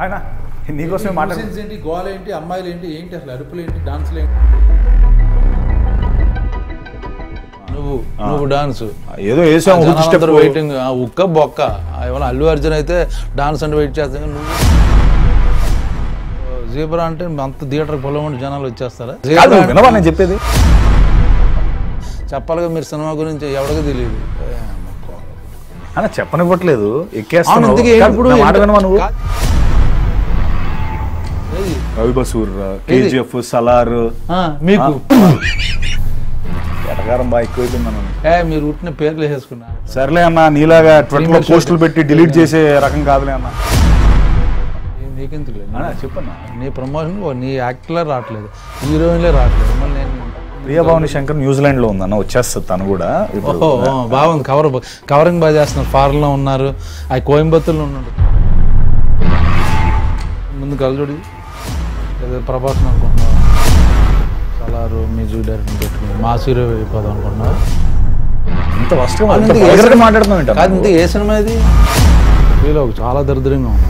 ఆయన నీకోసమే మాట్లాడుతుంది ఏంటి, గోల్ ఏంటి, అమ్మాయిలు ఏంటి, ఏంటి అసలు అరుపులు ఏంటి, డాన్సులు ఏంటి? నువ్వు డాన్స్ ఏదో వేసావు వెయిటింగ్ ఉక్క బొక్క. ఏమన్నా అల్లు అర్జున్ అయితే డాన్స్ అంటే వెయిట్ చేస్తాను. నువ్వు జీబ్రా అంటే అంత థియేటర్ పొలం జనాలు వచ్చేస్తారా? వినవా నేను చెప్పేది? చెప్పాలిగా మీరు సినిమా గురించి ఎవరికి తెలియదు అన్న, చెప్పనివ్వట్లేదు. ఎక్కేస్తాను రవి బసూర్, కేజీఎఫ్, సలార్ మీకు ఎటగారం బాగా ఎక్కువైపోయింది. మీరు ఉట్టిన పేర్లు వేసేసుకున్నా. సర్లే అన్న, నీలాగా ట్విట్టర్లో పోస్టులు పెట్టి డిలీట్ చేసే రకం కాదులే అన్న. నీకెందుకు లేదు చెప్పన్నా, నీ ప్రమోషన్ నీ యాక్టర్లే రావట్లేదు, హీరోయిన్లే రావట్లేదు. మళ్ళీ నేను ప్రియభావని శంకర్ న్యూజిలాండ్ లో ఉందన్న, వచ్చేస్తుంది తను కూడా. బాగుంది, కవరింగ్ బాగా చేస్తున్నారు. ఫారెన్ లో ఉన్నారు, అది కోయంబత్తూర్లో ఉన్నాడు. ముందు కలజోడి ప్రభాసం అనుకుంటున్నా, సలారు మ్యూజిక్ డైరెక్టర్ పెట్టుకుని మాస్ హీరో వెళ్ళిపోదాం అనుకున్నా. ఇంత మాట్లాడుతున్నాం. కాదు, ఇంత ఏ సినిమా ఇది? చాలా దరిద్రంగా ఉంది.